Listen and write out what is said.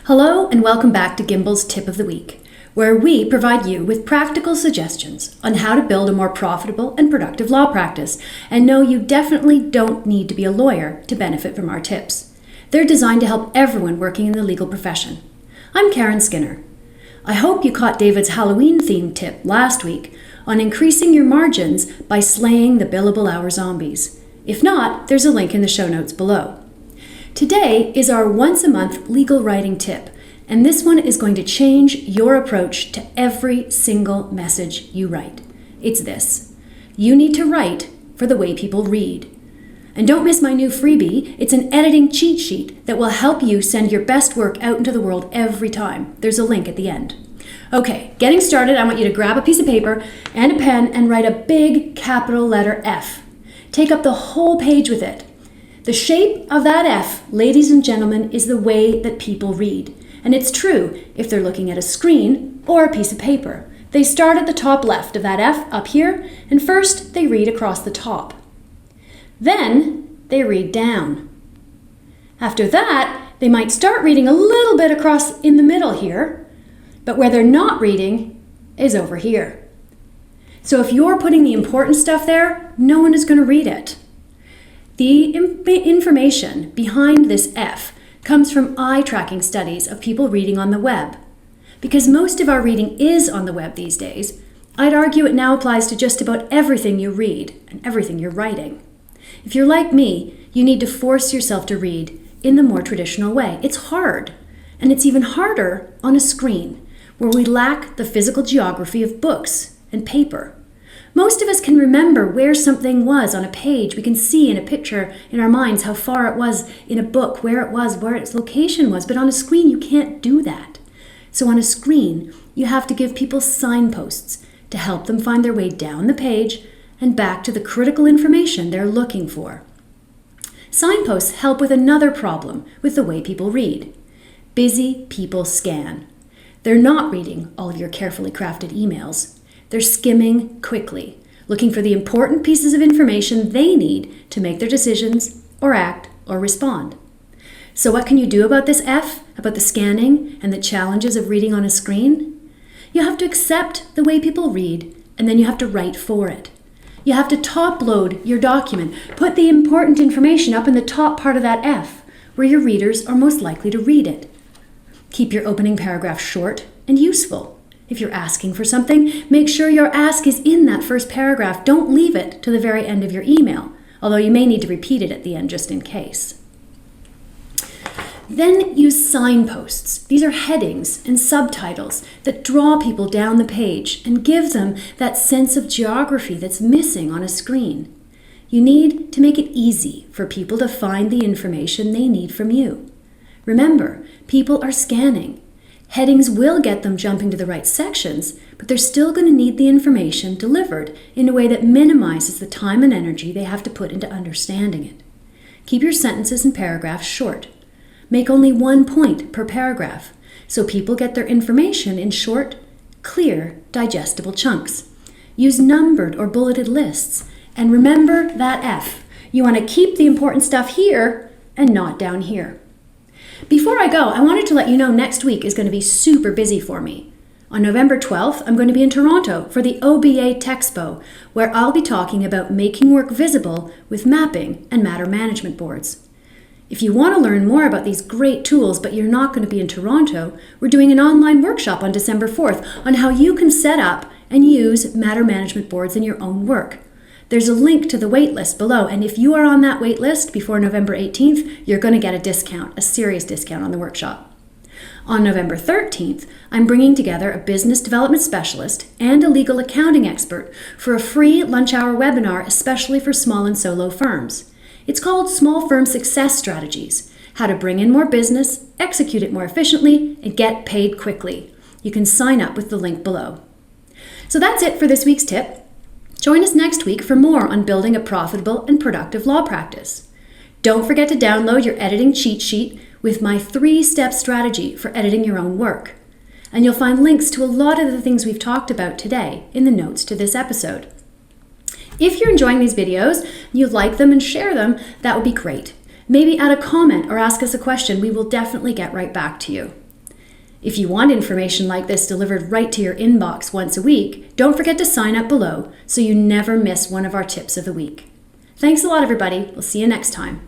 Hello and welcome back to Gimbal's Tip of the Week, where we provide you with practical suggestions on how to build a more profitable and productive law practice. And no, you definitely don't need to be a lawyer to benefit from our tips. They're designed to help everyone working in the legal profession. I'm Karen Skinner. I hope you caught David's Halloween-themed tip last week on increasing your margins by slaying the billable hour zombies. If not, there's a link in the show notes below. Today is our once-a-month legal writing tip, and this one is going to change your approach to every single message you write. It's this: you need to write for the way people read. And don't miss my new freebie. It's an editing cheat sheet that will help you send your best work out into the world every time. There's a link at the end. Okay, getting started, I want you to grab a piece of paper and a pen and write a big capital letter F. Take up the whole page with it. The shape of that F, ladies and gentlemen, is the way that people read. And it's true if they're looking at a screen or a piece of paper. They start at the top left of that F up here, and first they read across the top. Then they read down. After that, they might start reading a little bit across in the middle here, but where they're not reading is over here. So if you're putting the important stuff there, no one is going to read it. The information behind this F comes from eye-tracking studies of people reading on the web. Because most of our reading is on the web these days, I'd argue it now applies to just about everything you read and everything you're writing. If you're like me, you need to force yourself to read in the more traditional way. It's hard, and it's even harder on a screen, where we lack the physical geography of books and paper. Most of us can remember where something was on a page. We can see in a picture in our minds how far it was in a book, where it was, where its location was. But on a screen, you can't do that. So on a screen, you have to give people signposts to help them find their way down the page and back to the critical information they're looking for. Signposts help with another problem with the way people read. Busy people scan. They're not reading all of your carefully crafted emails. They're skimming quickly, looking for the important pieces of information they need to make their decisions or act or respond. So what can you do about this F, about the scanning and the challenges of reading on a screen? You have to accept the way people read, and then you have to write for it. You have to top load your document. Put the important information up in the top part of that F, where your readers are most likely to read it. Keep your opening paragraph short and useful. If you're asking for something, make sure your ask is in that first paragraph. Don't leave it to the very end of your email, although you may need to repeat it at the end just in case. Then use signposts. These are headings and subtitles that draw people down the page and give them that sense of geography that's missing on a screen. You need to make it easy for people to find the information they need from you. Remember, people are scanning. Headings will get them jumping to the right sections, but they're still going to need the information delivered in a way that minimizes the time and energy they have to put into understanding it. Keep your sentences and paragraphs short. Make only one point per paragraph, so people get their information in short, clear, digestible chunks. Use numbered or bulleted lists, and remember that F. You want to keep the important stuff here and not down here. Before I go, I wanted to let you know next week is going to be super busy for me. On November 12th, I'm going to be in Toronto for the OBA Texpo, where I'll be talking about making work visible with mapping and matter management boards. If you want to learn more about these great tools, but you're not going to be in Toronto, we're doing an online workshop on December 4th on how you can set up and use matter management boards in your own work. There's a link to the waitlist below, and if you are on that waitlist before November 18th, you're going to get a discount, a serious discount on the workshop. On November 13th, I'm bringing together a business development specialist and a legal accounting expert for a free lunch hour webinar especially for small and solo firms. It's called Small Firm Success Strategies: How to Bring in More Business, Execute it More Efficiently, and Get Paid Quickly. You can sign up with the link below. So that's it for this week's tip. Join us next week for more on building a profitable and productive law practice. Don't forget to download your editing cheat sheet with my 3-step strategy for editing your own work. And you'll find links to a lot of the things we've talked about today in the notes to this episode. If you're enjoying these videos and you like them and share them, that would be great. Maybe add a comment or ask us a question. We will definitely get right back to you. If you want information like this delivered right to your inbox once a week, don't forget to sign up below so you never miss one of our tips of the week. Thanks a lot, everybody. We'll see you next time.